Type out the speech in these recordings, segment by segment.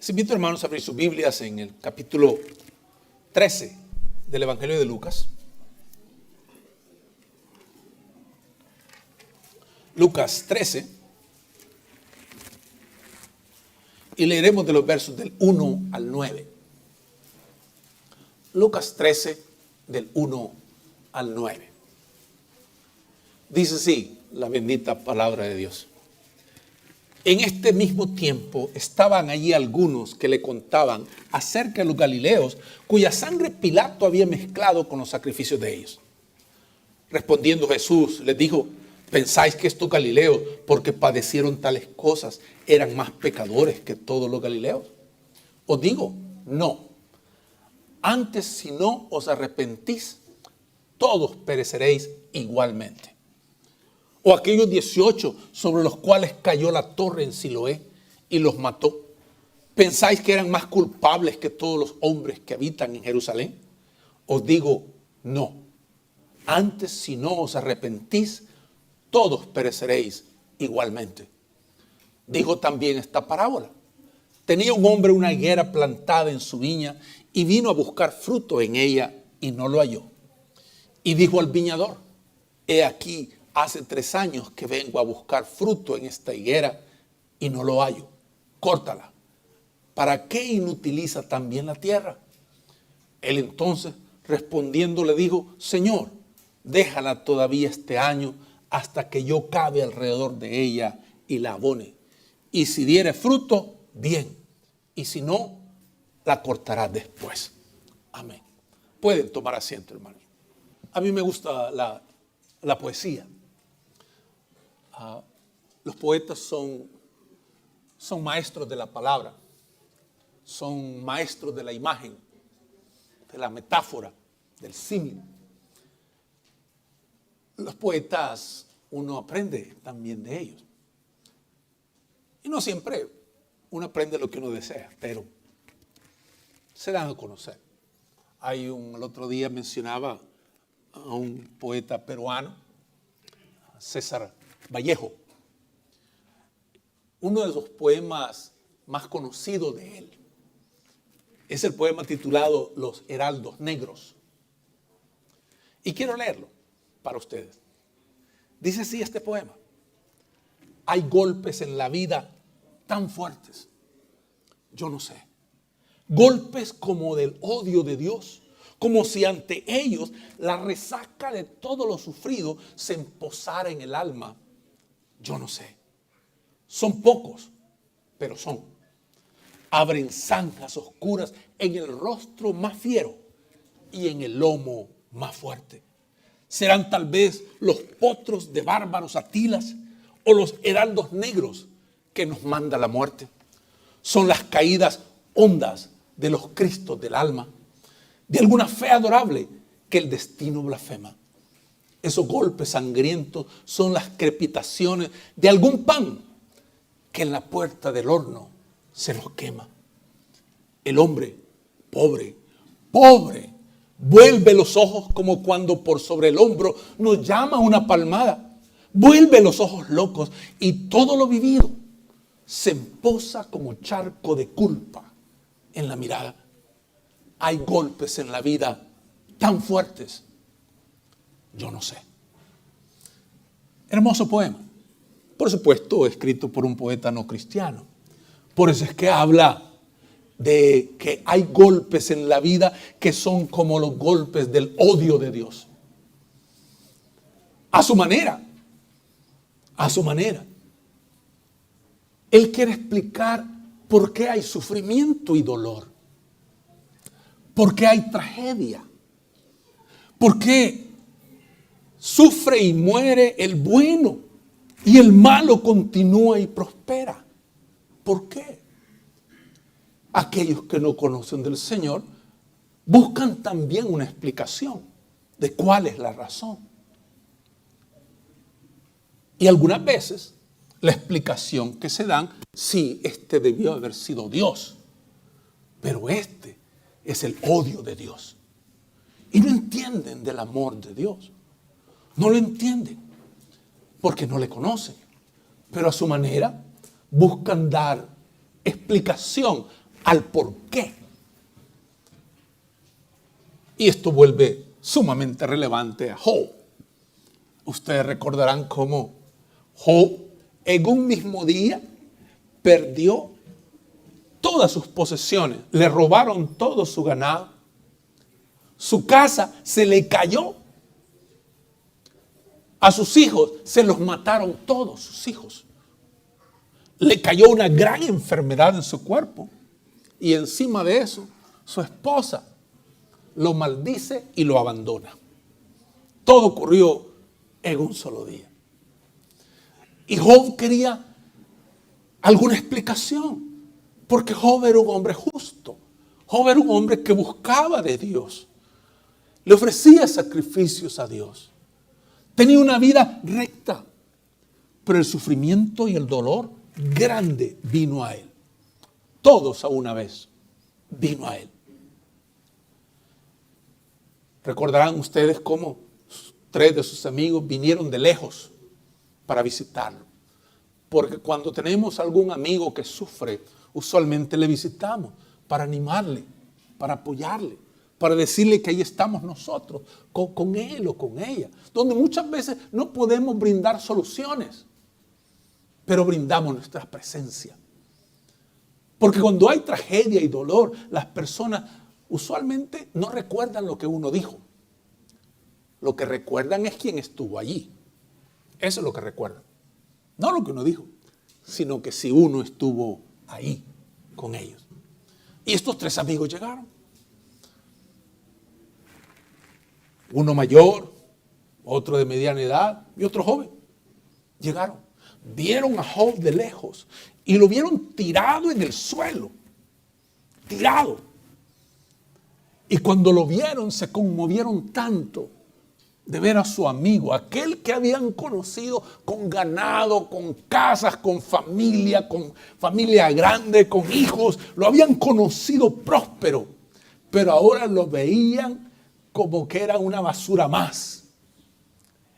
Les invito, hermanos, a abrir sus Biblias en el capítulo 13 del Evangelio de Lucas. Lucas 13. Y leeremos de los versos del 1 al 9. Lucas 13, del 1 al 9. Dice así la bendita palabra de Dios. En este mismo tiempo estaban allí algunos que le contaban acerca de los galileos, cuya sangre Pilato había mezclado con los sacrificios de ellos. Respondiendo Jesús les dijo: ¿pensáis que estos galileos, porque padecieron tales cosas, eran más pecadores que todos los galileos? Os digo, no. Antes, si no os arrepentís, todos pereceréis igualmente. O aquellos 18 sobre los cuales cayó la torre en Siloé y los mató, ¿pensáis que eran más culpables que todos los hombres que habitan en Jerusalén? Os digo, no. Antes, si no os arrepentís, todos pereceréis igualmente. Dijo también esta parábola. Tenía un hombre una higuera plantada en su viña y vino a buscar fruto en ella y no lo halló. Y dijo al viñador: he aquí, hace 3 años que vengo a buscar fruto en esta higuera y no lo hallo. Córtala. ¿Para qué inutiliza también la tierra? Él entonces, respondiendo, le dijo: Señor, déjala todavía este año hasta que yo cabe alrededor de ella y la abone. Y si diere fruto, bien. Y si no, la cortarás después. Amén. Pueden tomar asiento, hermano. A mí me gusta la poesía. Los poetas son maestros de la palabra, son maestros de la imagen, de la metáfora, del símil. Los poetas, uno aprende también de ellos. Y no siempre uno aprende lo que uno desea, pero se dan a conocer. El otro día mencionaba a un poeta peruano, César Vallejo. Uno de sus poemas más conocidos de él es el poema titulado Los Heraldos Negros. Y quiero leerlo para ustedes. Dice así este poema: hay golpes en la vida tan fuertes, yo no sé, golpes como del odio de Dios, como si ante ellos la resaca de todo lo sufrido se emposara en el alma, yo no sé. Son pocos, pero son. Abren zanjas oscuras en el rostro más fiero y en el lomo más fuerte. Serán tal vez los potros de bárbaros Atilas o los heraldos negros que nos manda la muerte. Son las caídas hondas de los Cristos del alma, de alguna fe adorable que el destino blasfema. Esos golpes sangrientos son las crepitaciones de algún pan que en la puerta del horno se nos quema. El hombre pobre, vuelve los ojos como cuando por sobre el hombro nos llama una palmada. Vuelve los ojos locos y todo lo vivido se emposa como charco de culpa en la mirada. Hay golpes en la vida tan fuertes, yo no sé. Hermoso poema. Por supuesto, escrito por un poeta no cristiano. Por eso es que habla de que hay golpes en la vida que son como los golpes del odio de Dios. A su manera. A su manera. Él quiere explicar por qué hay sufrimiento y dolor. Por qué hay tragedia. Por qué sufre y muere el bueno y el malo continúa y prospera. ¿Por qué? Aquellos que no conocen del Señor buscan también una explicación de cuál es la razón. Y algunas veces la explicación que se dan, sí, este debió haber sido Dios, pero este es el odio de Dios. Y no entienden del amor de Dios. No lo entienden porque no le conocen. Pero a su manera buscan dar explicación al por qué. Y esto vuelve sumamente relevante a Job. Ustedes recordarán cómo Job en un mismo día perdió todas sus posesiones, le robaron todo su ganado, su casa se le cayó, a sus hijos se los mataron todos sus hijos, le cayó una gran enfermedad en su cuerpo y encima de eso su esposa lo maldice y lo abandona. Todo ocurrió en un solo día. Y Job quería alguna explicación, porque Job era un hombre justo. Job era un hombre que buscaba de Dios. Le ofrecía sacrificios a Dios. Tenía una vida recta. Pero el sufrimiento y el dolor grande vino a él. Todos a una vez vino a él. Recordarán ustedes cómo 3 de sus amigos vinieron de lejos para visitarlo. Porque cuando tenemos algún amigo que sufre, usualmente le visitamos para animarle, para apoyarle, para decirle que ahí estamos nosotros, con él o con ella. Donde muchas veces no podemos brindar soluciones, pero brindamos nuestra presencia. Porque cuando hay tragedia y dolor, las personas usualmente no recuerdan lo que uno dijo. Lo que recuerdan es quién estuvo allí. Eso es lo que recuerdan. No lo que uno dijo, sino que si uno estuvo ahí con ellos. Y estos 3 amigos llegaron. Uno mayor, otro de mediana edad y otro joven. Llegaron. Vieron a Job de lejos y lo vieron tirado en el suelo. Tirado. Y cuando lo vieron se conmovieron tanto de ver a su amigo, aquel que habían conocido con ganado, con casas, con familia grande, con hijos. Lo habían conocido próspero, pero ahora lo veían como que era una basura más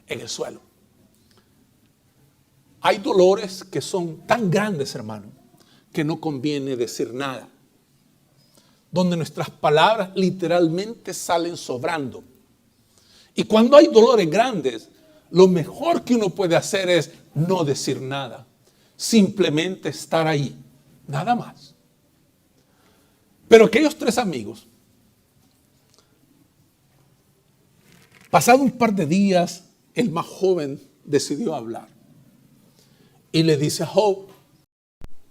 en el suelo. Hay dolores que son tan grandes, hermano, que no conviene decir nada. Donde nuestras palabras literalmente salen sobrando. Y cuando hay dolores grandes, lo mejor que uno puede hacer es no decir nada. Simplemente estar ahí. Nada más. Pero aquellos 3 amigos, pasado un par de días, el más joven decidió hablar. Y le dice a Job,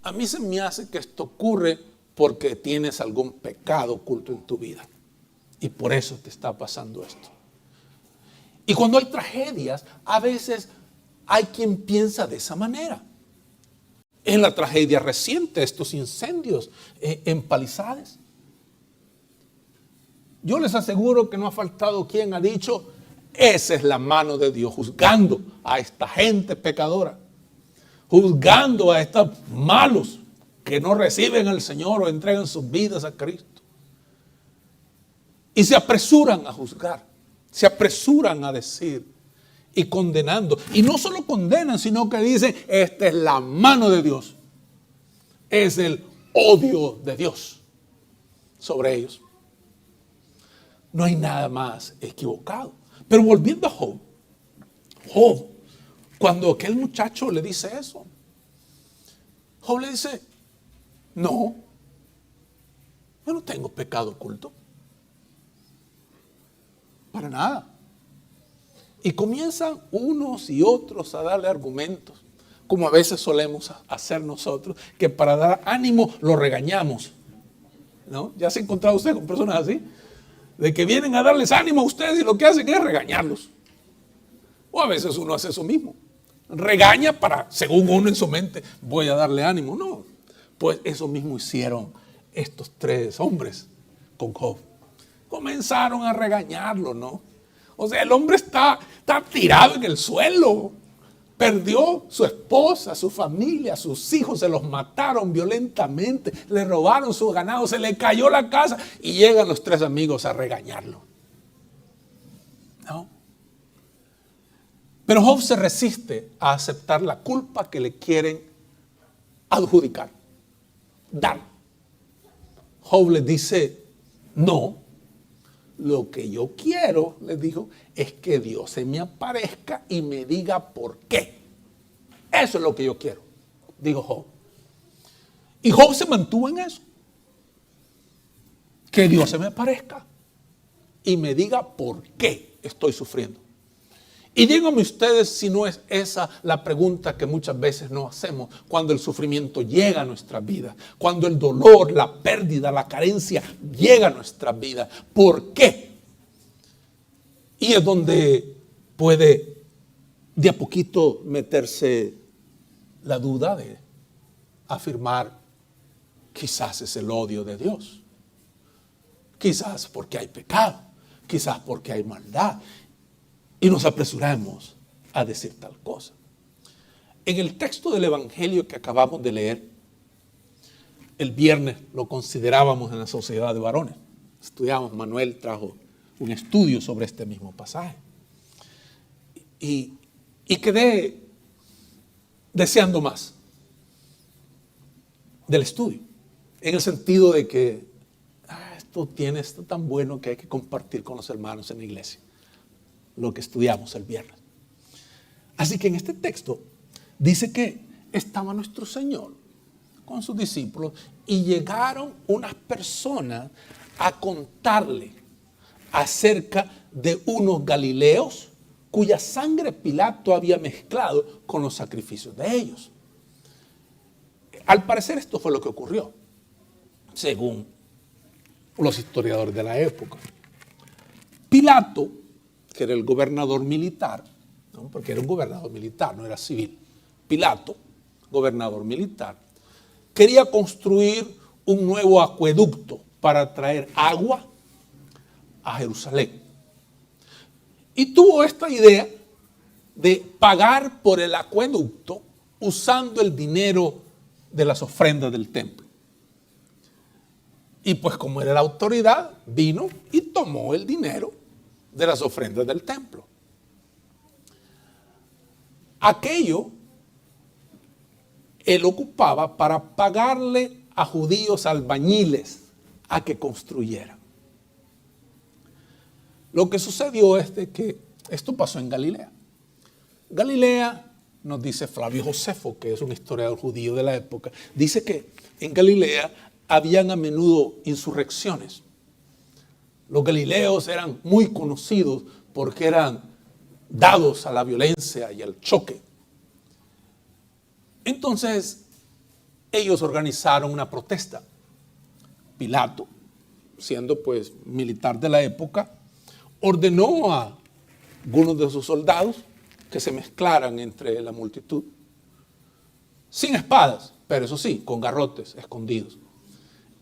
a mí se me hace que esto ocurre porque tienes algún pecado oculto en tu vida. Y por eso te está pasando esto. Y cuando hay tragedias, a veces hay quien piensa de esa manera. En la tragedia reciente, estos incendios en Palisades. Yo les aseguro que no ha faltado quien ha dicho, esa es la mano de Dios, juzgando a esta gente pecadora. Juzgando a estos malos que no reciben al Señor o entregan sus vidas a Cristo. Y se apresuran a juzgar. Se apresuran a decir y condenando. Y no solo condenan, sino que dicen, esta es la mano de Dios. Es el odio de Dios sobre ellos. No hay nada más equivocado. Pero volviendo a Job, cuando aquel muchacho le dice eso, Job le dice, no, yo no tengo pecado oculto. Para nada. Y comienzan unos y otros a darle argumentos, como a veces solemos hacer nosotros, que para dar ánimo lo regañamos. ¿No? ¿Ya se ha encontrado usted con personas así? De que vienen a darles ánimo a ustedes y lo que hacen es regañarlos. O a veces uno hace eso mismo. Regaña para, según uno en su mente, voy a darle ánimo. No, pues eso mismo hicieron estos 3 hombres con Job. Comenzaron a regañarlo, ¿no? O sea, el hombre está tirado en el suelo. Perdió su esposa, su familia, sus hijos, se los mataron violentamente, le robaron su ganado, se le cayó la casa y llegan los 3 amigos a regañarlo. ¿No? Pero Job se resiste a aceptar la culpa que le quieren adjudicar, dar. Job le dice, no, lo que yo quiero, le dijo, es que Dios se me aparezca y me diga por qué. Eso es lo que yo quiero, dijo Job. Y Job se mantuvo en eso. Que Dios se me aparezca y me diga por qué estoy sufriendo. Y díganme ustedes si no es esa la pregunta que muchas veces nos hacemos cuando el sufrimiento llega a nuestra vida, cuando el dolor, la pérdida, la carencia llega a nuestra vida. ¿Por qué? Y es donde puede de a poquito meterse la duda de afirmar, quizás es el odio de Dios, quizás porque hay pecado, quizás porque hay maldad. Y nos apresuramos a decir tal cosa. En el texto del Evangelio que acabamos de leer, el viernes lo considerábamos en la sociedad de varones. Estudiamos, Manuel trajo un estudio sobre este mismo pasaje. Y quedé deseando más del estudio. En el sentido de que esto tan bueno que hay que compartir con los hermanos en la iglesia. Lo que estudiamos el viernes. Así que en este texto dice que estaba nuestro Señor con sus discípulos y llegaron unas personas a contarle acerca de unos galileos cuya sangre Pilato había mezclado con los sacrificios de ellos. Al parecer esto fue lo que ocurrió, según los historiadores de la época. Pilato, que era el gobernador militar, ¿no? Porque era un gobernador militar, no era civil. Pilato, gobernador militar, quería construir un nuevo acueducto para traer agua a Jerusalén. Y tuvo esta idea de pagar por el acueducto usando el dinero de las ofrendas del templo. Y pues como era la autoridad, vino y tomó el dinero de las ofrendas del templo. Aquello él ocupaba para pagarle a judíos albañiles a que construyeran. Lo que sucedió es de que esto pasó en Galilea. Galilea, nos dice Flavio Josefo, que es un historiador judío de la época, dice que en Galilea habían a menudo insurrecciones. Los galileos eran muy conocidos porque eran dados a la violencia y al choque. Entonces, ellos organizaron una protesta. Pilato, siendo pues militar de la época, ordenó a algunos de sus soldados que se mezclaran entre la multitud, sin espadas, pero eso sí, con garrotes escondidos.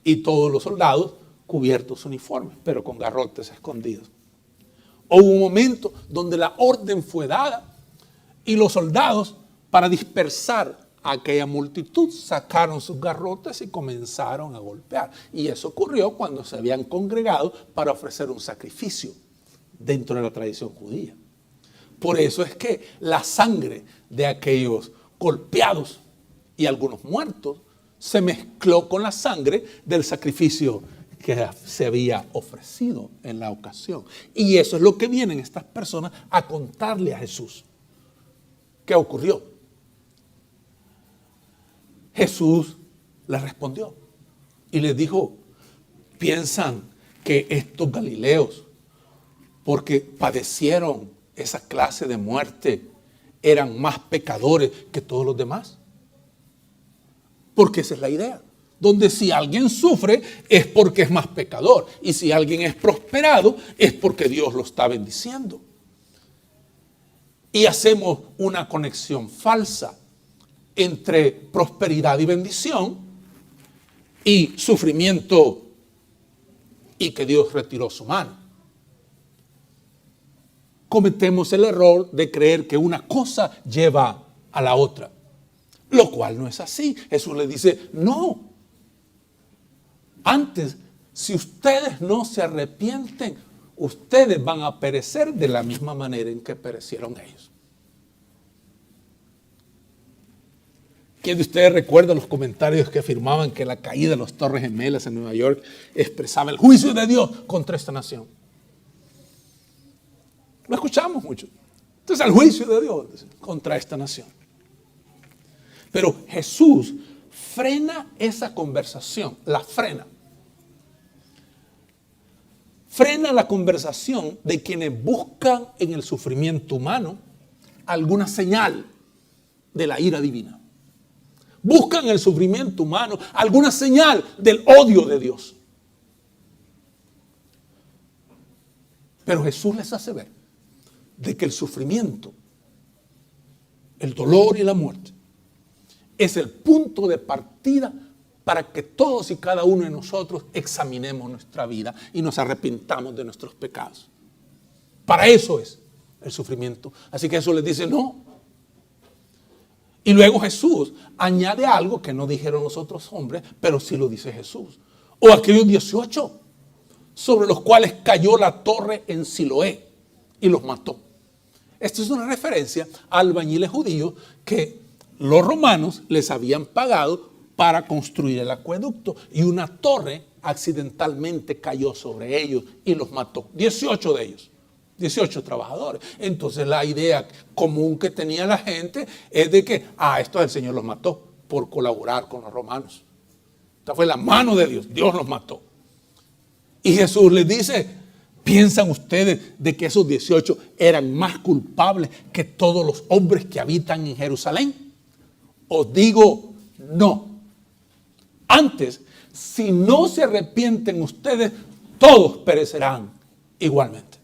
Y todos los soldados cubiertos uniformes, pero con garrotes escondidos. Hubo un momento donde la orden fue dada y los soldados, para dispersar a aquella multitud, sacaron sus garrotes y comenzaron a golpear. Y eso ocurrió cuando se habían congregado para ofrecer un sacrificio dentro de la tradición judía. Por eso es que la sangre de aquellos golpeados y algunos muertos se mezcló con la sangre del sacrificio que se había ofrecido en la ocasión. Y eso es lo que vienen estas personas a contarle a Jesús. ¿Qué ocurrió? Jesús les respondió y les dijo, ¿piensan que estos galileos, porque padecieron esa clase de muerte, eran más pecadores que todos los demás? Porque esa es la idea. Donde si alguien sufre es porque es más pecador. Y si alguien es prosperado es porque Dios lo está bendiciendo. Y hacemos una conexión falsa entre prosperidad y bendición y sufrimiento y que Dios retiró su mano. Cometemos el error de creer que una cosa lleva a la otra, lo cual no es así. Jesús le dice, no. Antes, si ustedes no se arrepienten, ustedes van a perecer de la misma manera en que perecieron ellos. ¿Quién de ustedes recuerda los comentarios que afirmaban que la caída de las Torres Gemelas en Nueva York expresaba el juicio de Dios contra esta nación? Lo escuchamos mucho. Entonces, el juicio de Dios contra esta nación. Pero Jesús frena esa conversación, la frena. Frena la conversación de quienes buscan en el sufrimiento humano alguna señal de la ira divina. Buscan en el sufrimiento humano alguna señal del odio de Dios. Pero Jesús les hace ver de que el sufrimiento, el dolor y la muerte es el punto de partida para que todos y cada uno de nosotros examinemos nuestra vida y nos arrepintamos de nuestros pecados. Para eso es el sufrimiento. Así que Jesús les dice no. Y luego Jesús añade algo que no dijeron los otros hombres, pero sí lo dice Jesús. O aquellos 18 sobre los cuales cayó la torre en Siloé y los mató. Esto es una referencia a albañiles judíos que los romanos les habían pagado para construir el acueducto. Y una torre accidentalmente cayó sobre ellos y los mató. 18 de ellos. 18 trabajadores. Entonces la idea común que tenía la gente es de que, esto el Señor los mató por colaborar con los romanos. Esta fue la mano de Dios. Dios los mató. Y Jesús les dice, ¿piensan ustedes de que esos 18 eran más culpables que todos los hombres que habitan en Jerusalén? Os digo, no. Antes, si no se arrepienten ustedes, todos perecerán igualmente.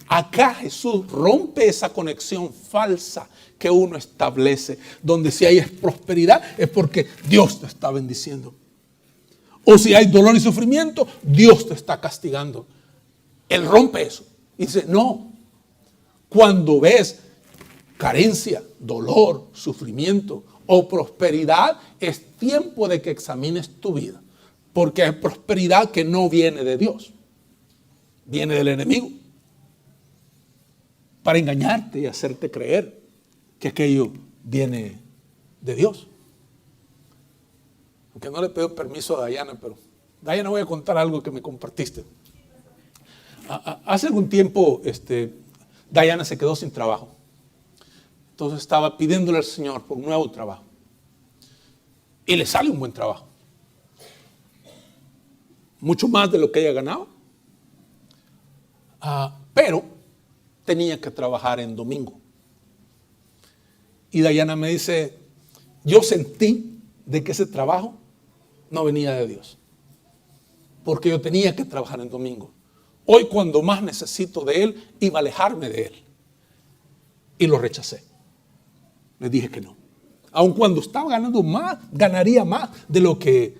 Acá Jesús rompe esa conexión falsa que uno establece, donde si hay prosperidad es porque Dios te está bendiciendo. O si hay dolor y sufrimiento, Dios te está castigando. Él rompe eso. Y dice, no. Cuando ves carencia, dolor, sufrimiento o prosperidad, es tiempo de que examines tu vida. Porque hay prosperidad que no viene de Dios. Viene del enemigo. Para engañarte y hacerte creer que aquello viene de Dios. Aunque no le pido permiso a Dayana, pero Dayana, voy a contar algo que me compartiste. Hace algún tiempo, Dayana se quedó sin trabajo. Entonces estaba pidiéndole al Señor por un nuevo trabajo. Y le sale un buen trabajo. Mucho más de lo que ella ganaba. Pero tenía que trabajar en domingo. Y Dayana me dice, yo sentí de que ese trabajo no venía de Dios. Porque yo tenía que trabajar en domingo. Hoy cuando más necesito de Él, iba a alejarme de Él. Y lo rechacé. Le dije que no. Aun cuando estaba ganando más, ganaría más de lo que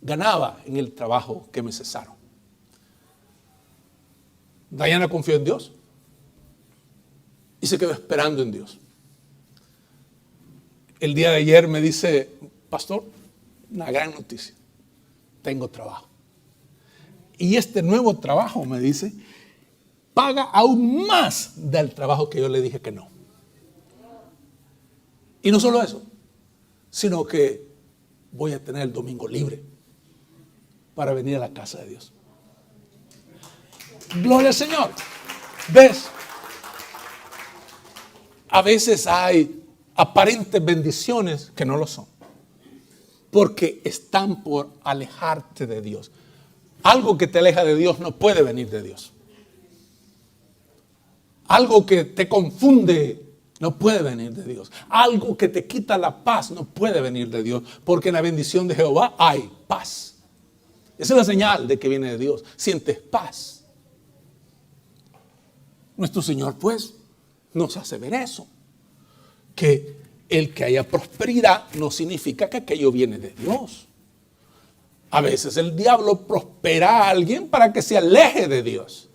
ganaba en el trabajo que me cesaron. Dayana confió en Dios. Y se quedó esperando en Dios. El día de ayer me dice, pastor, una gran noticia. Tengo trabajo. Y este nuevo trabajo, me dice, paga aún más del trabajo que yo le dije que no. Y no solo eso, sino que voy a tener el domingo libre para venir a la casa de Dios. Gloria al Señor. ¿Ves? A veces hay aparentes bendiciones que no lo son. Porque están por alejarte de Dios. Algo que te aleja de Dios no puede venir de Dios. Algo que te confunde no puede venir de Dios. Algo que te quita la paz no puede venir de Dios. Porque en la bendición de Jehová hay paz. Esa es la señal de que viene de Dios. Sientes paz. Nuestro Señor, pues, nos hace ver eso. Que el que haya prosperidad no significa que aquello viene de Dios. A veces el diablo prospera a alguien para que se aleje de Dios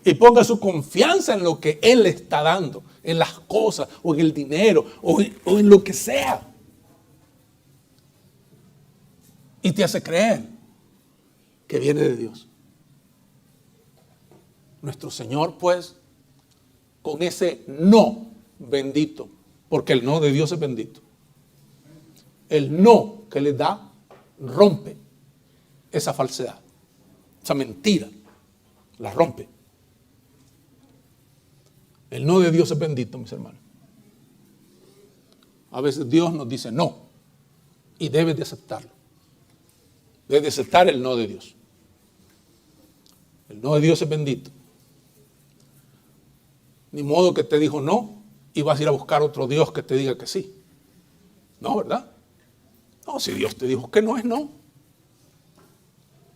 y ponga su confianza en lo que Él le está dando, en las cosas o en el dinero o en lo que sea. Y te hace creer que viene de Dios. Nuestro Señor, pues, con ese no bendito, porque el no de Dios es bendito, el no que le da rompe esa falsedad, esa mentira, la rompe. El no de Dios es bendito, mis hermanos. A veces Dios nos dice no y debes de aceptarlo. Debes de aceptar el no de Dios. El no de Dios es bendito. Ni modo que te dijo no y vas a ir a buscar otro Dios que te diga que sí. No, ¿verdad? No, si Dios te dijo que no es no.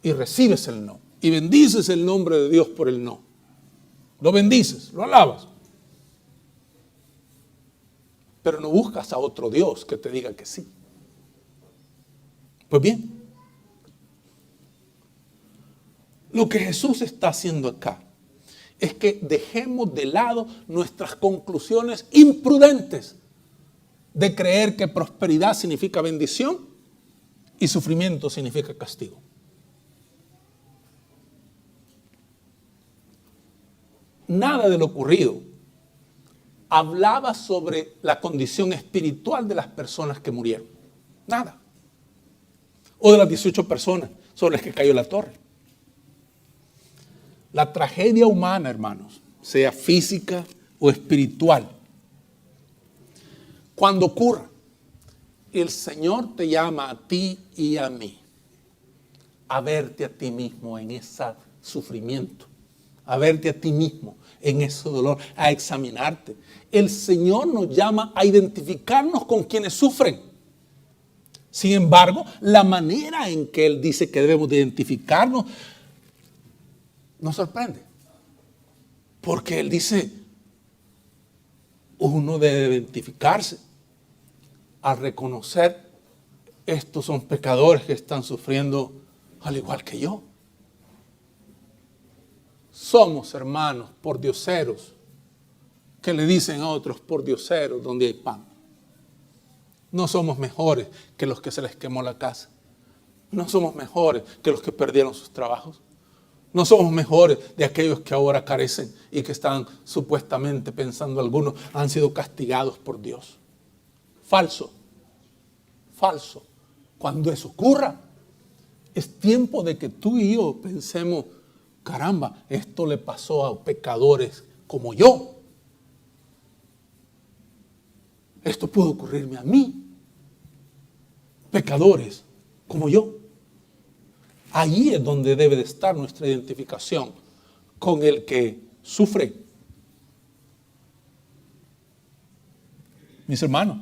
Y recibes el no. Y bendices el nombre de Dios por el no. Lo bendices, lo alabas. Pero no buscas a otro Dios que te diga que sí. Pues bien, lo que Jesús está haciendo acá es que dejemos de lado nuestras conclusiones imprudentes de creer que prosperidad significa bendición y sufrimiento significa castigo. Nada de lo ocurrido hablaba sobre la condición espiritual de las personas que murieron. Nada. O de las 18 personas sobre las que cayó la torre. La tragedia humana, hermanos, sea física o espiritual, cuando ocurra, el Señor te llama a ti y a mí a verte a ti mismo en ese sufrimiento, a verte a ti mismo en ese dolor, a examinarte. El Señor nos llama a identificarnos con quienes sufren. Sin embargo, la manera en que Él dice que debemos de identificarnos nos sorprende. Porque Él dice, uno debe identificarse al reconocer, estos son pecadores que están sufriendo al igual que yo. Somos hermanos pordioseros que le dicen a otros pordioseros donde hay pan. No somos mejores que los que se les quemó la casa. No somos mejores que los que perdieron sus trabajos. No somos mejores de aquellos que ahora carecen y que están supuestamente, pensando algunos, han sido castigados por Dios. Falso. Falso. Cuando eso ocurra, es tiempo de que tú y yo pensemos, caramba, esto le pasó a pecadores como yo. Esto puede ocurrirme a mí. Pecadores como yo. Allí es donde debe de estar nuestra identificación con el que sufre. Mis hermanos,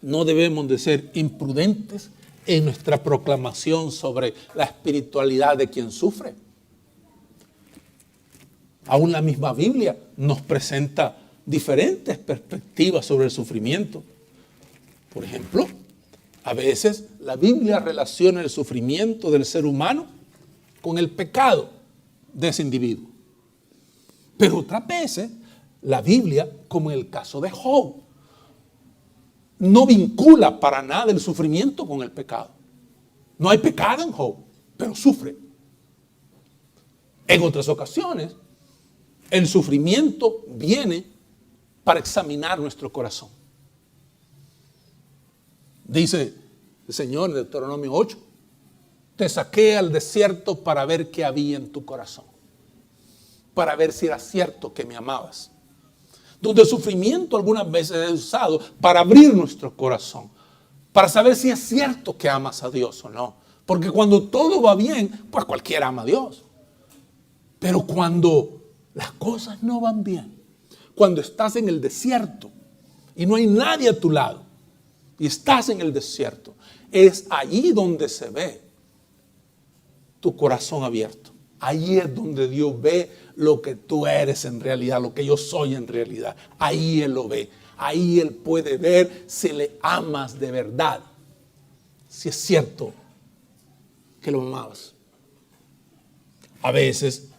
no debemos de ser imprudentes en nuestra proclamación sobre la espiritualidad de quien sufre. Aún la misma Biblia nos presenta diferentes perspectivas sobre el sufrimiento. Por ejemplo, a veces la Biblia relaciona el sufrimiento del ser humano con el pecado de ese individuo. Pero otras veces la Biblia, como en el caso de Job, no vincula para nada el sufrimiento con el pecado. No hay pecado en Job, pero sufre. En otras ocasiones, el sufrimiento viene para examinar nuestro corazón. Dice el Señor en Deuteronomio 8, te saqué al desierto para ver qué había en tu corazón, para ver si era cierto que me amabas. Donde el sufrimiento algunas veces es usado para abrir nuestro corazón, para saber si es cierto que amas a Dios o no. Porque cuando todo va bien, pues cualquiera ama a Dios. Pero cuando las cosas no van bien, cuando estás en el desierto y no hay nadie a tu lado, y estás en el desierto, es allí donde se ve tu corazón abierto. Ahí es donde Dios ve lo que tú eres en realidad, lo que yo soy en realidad. Ahí Él lo ve. Ahí Él puede ver si le amas de verdad. Si es cierto que lo amabas. A veces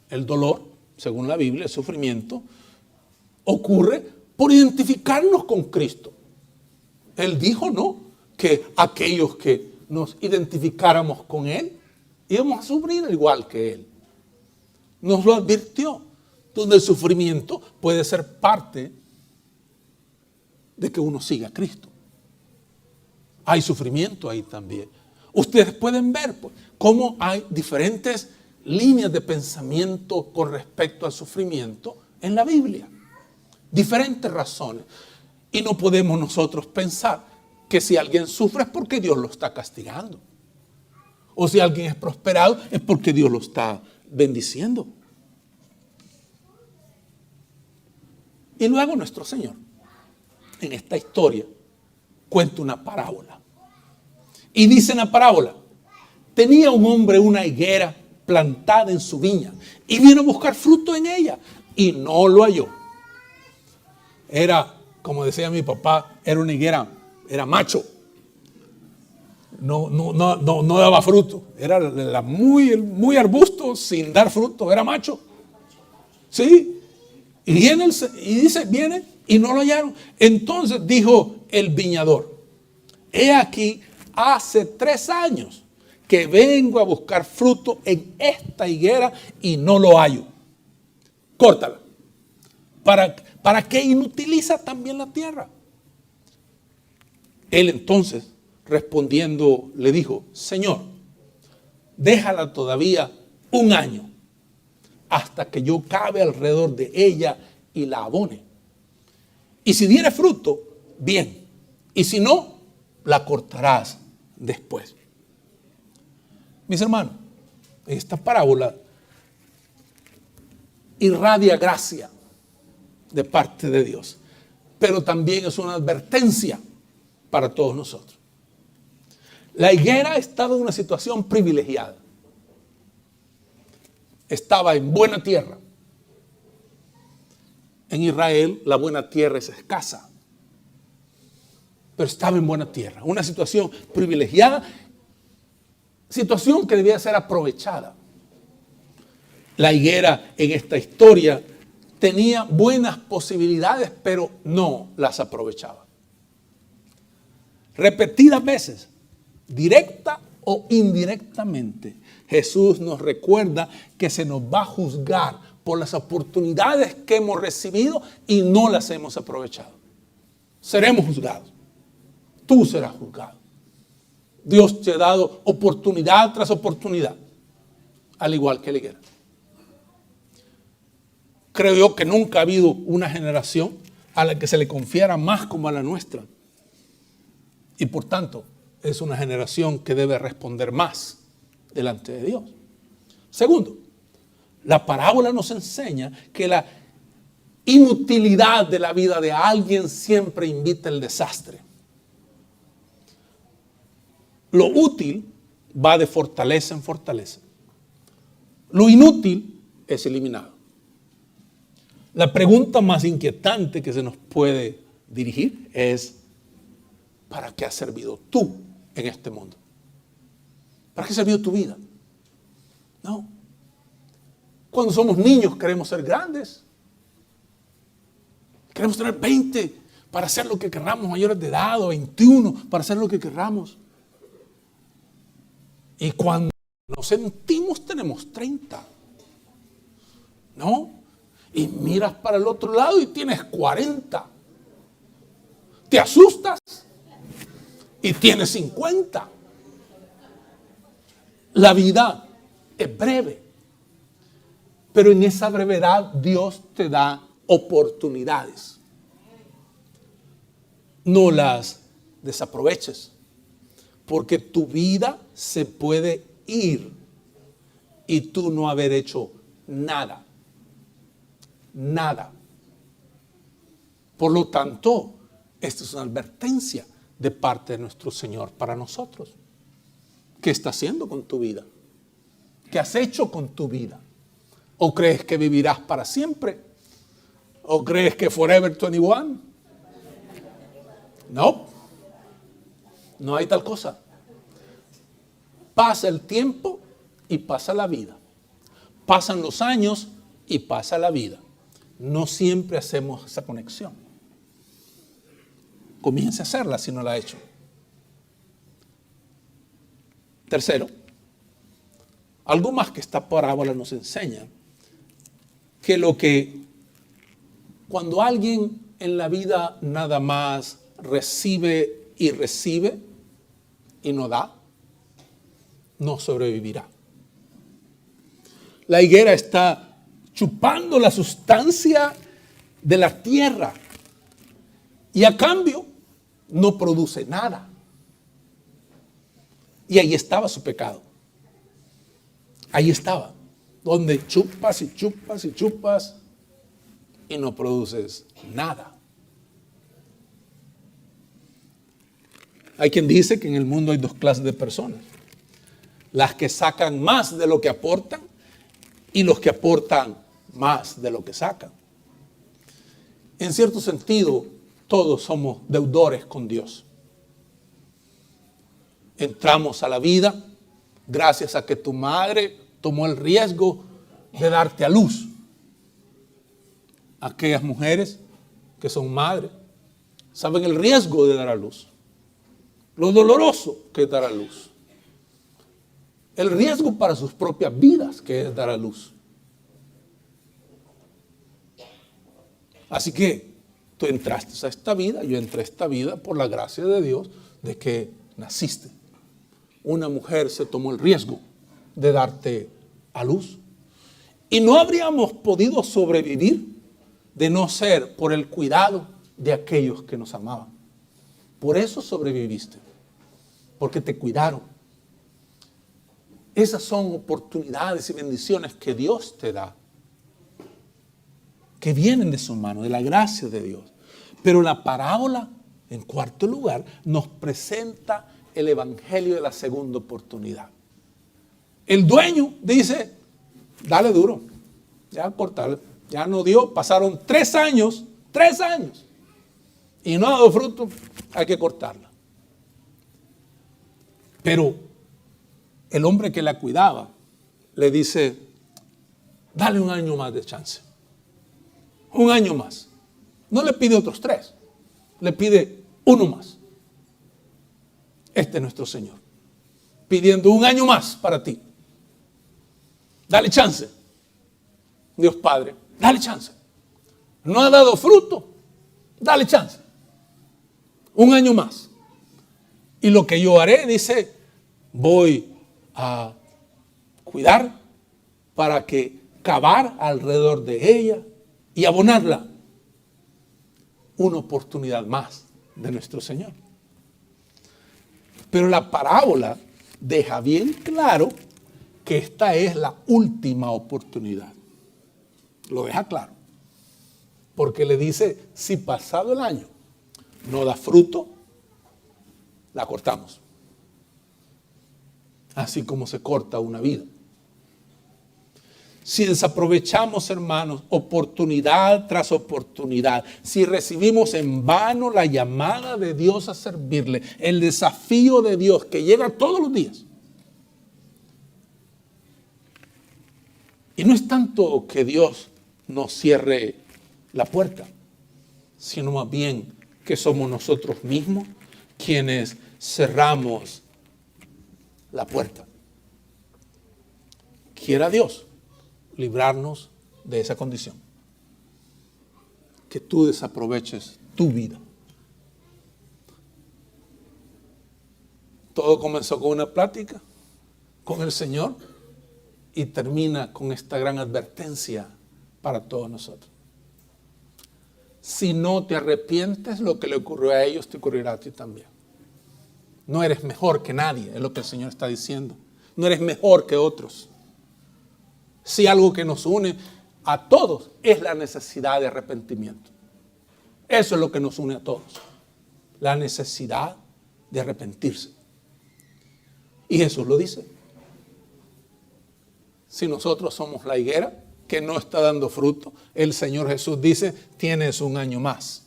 el dolor, según la Biblia, el sufrimiento, ocurre por identificarnos con Cristo. Él dijo, ¿no?, que aquellos que nos identificáramos con Él, íbamos a sufrir igual que Él. Nos lo advirtió, donde el sufrimiento puede ser parte de que uno siga a Cristo. hay sufrimiento ahí también. Ustedes pueden ver pues, cómo hay diferentes líneas de pensamiento con respecto al sufrimiento en la Biblia. Diferentes razones. Y no podemos nosotros pensar que si alguien sufre es porque Dios lo está castigando. O si alguien es prosperado es porque Dios lo está bendiciendo. Y luego nuestro Señor, en esta historia, cuenta una parábola. Y dice en la parábola, tenía un hombre una higuera plantada en su viña y vino a buscar fruto en ella y no lo halló. Era, como decía mi papá, era una higuera, era macho. No daba fruto. Era muy arbusto sin dar fruto, era macho. ¿Sí? Y viene y no lo hallaron. Entonces dijo el viñador, he aquí, hace 3 años que vengo a buscar fruto en esta higuera y no lo hallo. Córtala. ¿Para qué inutiliza también la tierra? Él entonces, respondiendo, le dijo, Señor, déjala todavía 1 año hasta que yo cabe alrededor de ella y la abone. Y si diere fruto, bien. Y si no, la cortarás después. Mis hermanos, esta parábola irradia gracia de parte de Dios, pero también es una advertencia para todos nosotros. La higuera estaba en una situación privilegiada. Estaba en buena tierra. En Israel la buena tierra es escasa, pero estaba en buena tierra. Una situación privilegiada, situación que debía ser aprovechada. La higuera en esta historia tenía buenas posibilidades, pero no las aprovechaba. Repetidas veces, directa o indirectamente, Jesús nos recuerda que se nos va a juzgar por las oportunidades que hemos recibido y no las hemos aprovechado. Seremos juzgados. Tú serás juzgado. Dios te ha dado oportunidad tras oportunidad, al igual que la higuera. Creo yo que nunca ha habido una generación a la que se le confiara más como a la nuestra. Y por tanto, es una generación que debe responder más delante de Dios. Segundo, la parábola nos enseña que la inutilidad de la vida de alguien siempre invita al desastre. Lo útil va de fortaleza en fortaleza. Lo inútil es eliminado. La pregunta más inquietante que se nos puede dirigir es, ¿para qué has servido tú en este mundo? ¿Para qué ha servido tu vida? No. Cuando somos niños queremos ser grandes. Queremos tener 20 para hacer lo que querramos, mayores de edad, o 21 para hacer lo que querramos. Y cuando nos sentimos tenemos 30. ¿No? Y miras para el otro lado y tienes 40. Te asustas y tienes 50. La vida es breve, pero en esa brevedad Dios te da oportunidades. No las desaproveches, porque tu vida se puede ir y tú no haber hecho nada. Nada. Por lo tanto, esta es una advertencia de parte de nuestro Señor para nosotros. ¿Qué está haciendo con tu vida? ¿Qué has hecho con tu vida? ¿O crees que vivirás para siempre? ¿O crees que forever 21? No. No hay tal cosa. Pasa el tiempo y pasa la vida. Pasan los años y pasa la vida. No siempre hacemos esa conexión. Comience a hacerla si no la ha hecho. Tercero, algo más que esta parábola nos enseña, que cuando alguien en la vida nada más recibe y recibe, y no da, no sobrevivirá. La higuera está chupando la sustancia de la tierra y a cambio no produce nada. Y ahí estaba su pecado. Ahí estaba, donde chupas y chupas y chupas y no produces nada. Hay quien dice que en el mundo hay dos clases de personas: las que sacan más de lo que aportan y los que aportan más de lo que sacan. En cierto sentido, todos somos deudores con Dios. Entramos a la vida gracias a que tu madre tomó el riesgo de darte a luz. Aquellas mujeres que son madres saben el riesgo de dar a luz, lo doloroso que es dar a luz, el riesgo para sus propias vidas que es dar a luz. Así que tú entraste a esta vida, yo entré a esta vida por la gracia de Dios de que naciste. Una mujer se tomó el riesgo de darte a luz. Y no habríamos podido sobrevivir de no ser por el cuidado de aquellos que nos amaban. Por eso sobreviviste, porque te cuidaron. Esas son oportunidades y bendiciones que Dios te da, que vienen de su mano, de la gracia de Dios. Pero la parábola, en cuarto lugar, nos presenta el evangelio de la segunda oportunidad. El dueño dice: dale duro, ya cortale, ya no dio, pasaron 3 años, y no ha dado fruto, hay que cortarla. Pero el hombre que la cuidaba le dice: dale 1 año más de chance. 1 año más. No le pide otros 3, le pide 1 más. Este es nuestro Señor, pidiendo 1 año más para ti. Dale chance. Dios Padre, dale chance. No ha dado fruto, dale chance. 1 año más. Y lo que yo haré, dice, voy a cuidar para que cavar alrededor de ella y abonarla. Una oportunidad más de nuestro Señor. Pero la parábola deja bien claro que esta es la última oportunidad. Lo deja claro. Porque le dice: si pasado el año no da fruto, la cortamos. Así como se corta una vida. Si desaprovechamos, hermanos, oportunidad tras oportunidad, si recibimos en vano la llamada de Dios a servirle, el desafío de Dios que llega todos los días. Y no es tanto que Dios nos cierre la puerta, sino más bien que somos nosotros mismos quienes cerramos la puerta. Quiera Dios librarnos de esa condición. Que tú desaproveches tu vida. Todo comenzó con una plática con el Señor y termina con esta gran advertencia para todos nosotros. Si no te arrepientes, lo que le ocurrió a ellos te ocurrirá a ti también. No eres mejor que nadie, es lo que el Señor está diciendo. No eres mejor que otros. Si algo que nos une a todos es la necesidad de arrepentimiento. Eso es lo que nos une a todos. La necesidad de arrepentirse. Y Jesús lo dice. Si nosotros somos la higuera que no está dando fruto, el Señor Jesús dice: tienes 1 año más.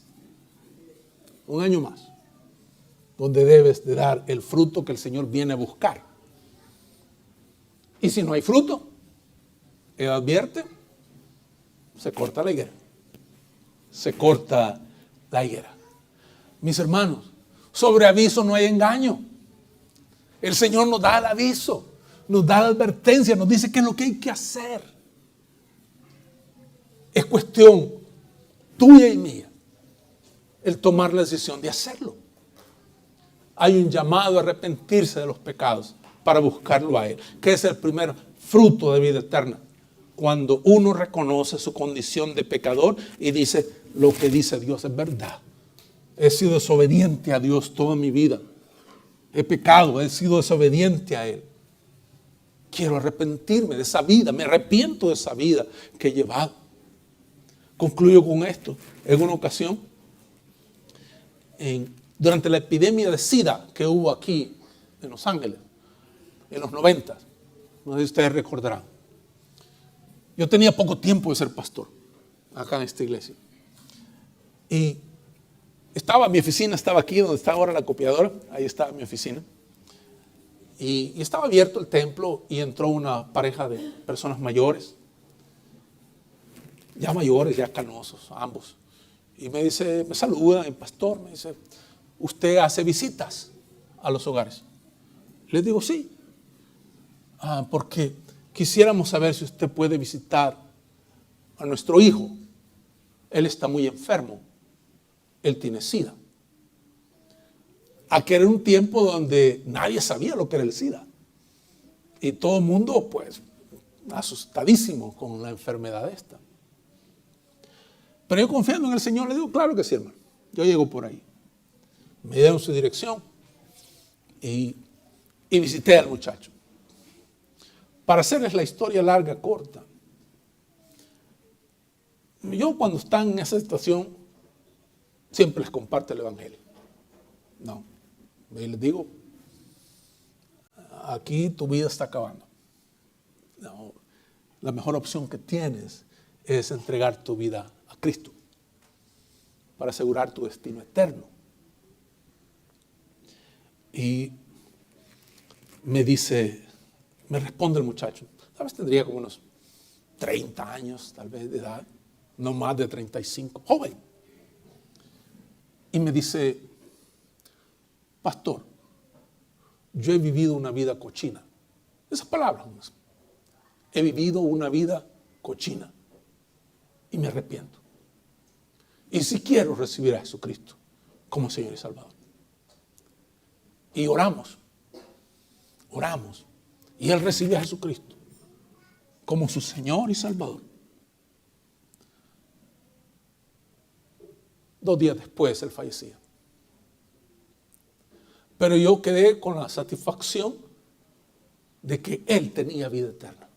1 año más. Donde debes de dar el fruto que el Señor viene a buscar. Y si no hay fruto, Él advierte, se corta la higuera. Se corta la higuera. Mis hermanos, sobre aviso no hay engaño. El Señor nos da el aviso, nos da la advertencia, nos dice qué es lo que hay que hacer. Es cuestión tuya y mía el tomar la decisión de hacerlo. hay un llamado a arrepentirse de los pecados para buscarlo a Él, que es el primer fruto de vida eterna. Cuando uno reconoce su condición de pecador y dice, lo que dice Dios es verdad. He sido desobediente a Dios toda mi vida. He pecado, he sido desobediente a Él. Quiero arrepentirme de esa vida, me arrepiento de esa vida que he llevado. Concluyo con esto. En una ocasión, durante la epidemia de SIDA que hubo aquí en Los Ángeles, en los 90, no sé si ustedes recordarán. Yo tenía poco tiempo de ser pastor acá en esta iglesia. Y mi oficina estaba aquí donde está ahora la copiadora, ahí estaba mi oficina. Y estaba abierto el templo y entró una pareja de personas mayores, ya canosos, ambos. Y me dice, me saluda el pastor, me dice, ¿usted hace visitas a los hogares? Les digo, sí. Porque quisiéramos saber si usted puede visitar a nuestro hijo. Él está muy enfermo. Él tiene SIDA. Aquel era un tiempo donde nadie sabía lo que era el SIDA. Y todo el mundo, pues, asustadísimo con la enfermedad esta. Pero yo confiando en el Señor, le digo, claro que sí, hermano. Yo llego por ahí. Me dieron su dirección y visité al muchacho. Para hacerles la historia larga, corta. Yo cuando están en esa situación, siempre les comparto el evangelio. No. Y les digo, aquí tu vida está acabando. No, la mejor opción que tienes es entregar tu vida a Cristo para asegurar tu destino eterno. Y me responde el muchacho, tal vez tendría como unos 30 años, tal vez de edad, no más de 35, joven. Y me dice, pastor, yo he vivido una vida cochina. Esas palabras. He vivido una vida cochina y me arrepiento. Y si quiero recibir a Jesucristo como Señor y Salvador. Y oramos. Y él recibió a Jesucristo como su Señor y Salvador. 2 días después él fallecía. Pero yo quedé con la satisfacción de que él tenía vida eterna.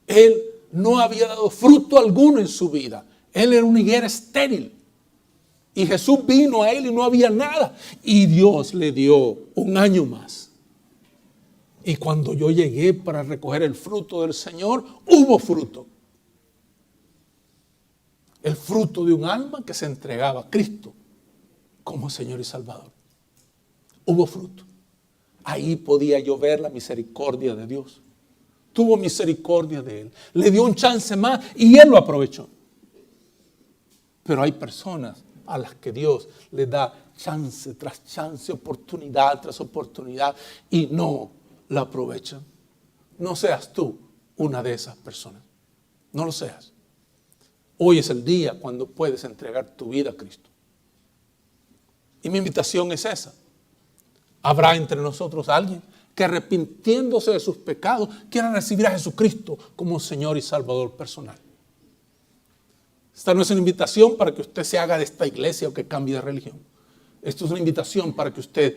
Él no había dado fruto alguno en su vida. Él era una higuera estéril. Y Jesús vino a él y no había nada. Y Dios le dio 1 año más. Y cuando yo llegué para recoger el fruto del Señor, hubo fruto. El fruto de un alma que se entregaba a Cristo como Señor y Salvador. Hubo fruto. Ahí podía yo ver la misericordia de Dios. Tuvo misericordia de él. Le dio un chance más y él lo aprovechó. Pero hay personas a las que Dios les da chance tras chance, oportunidad tras oportunidad y no la aprovechan. No seas tú una de esas personas. No lo seas. Hoy es el día cuando puedes entregar tu vida a Cristo. Y mi invitación es esa. Habrá entre nosotros alguien que arrepintiéndose de sus pecados quiera recibir a Jesucristo como Señor y Salvador personal. Esta no es una invitación para que usted se haga de esta iglesia o que cambie de religión. Esto es una invitación para que usted,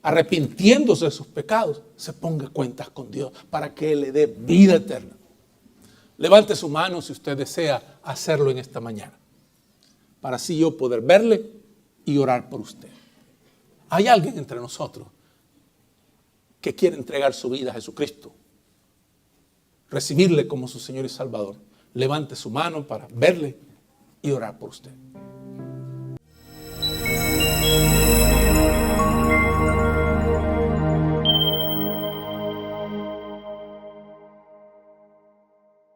arrepintiéndose de sus pecados, se ponga cuentas con Dios para que Él le dé vida eterna. Levante su mano si usted desea hacerlo en esta mañana, para así yo poder verle y orar por usted. Hay alguien entre nosotros que quiere entregar su vida a Jesucristo, recibirle como su Señor y Salvador. Levante su mano para verle y orar por usted.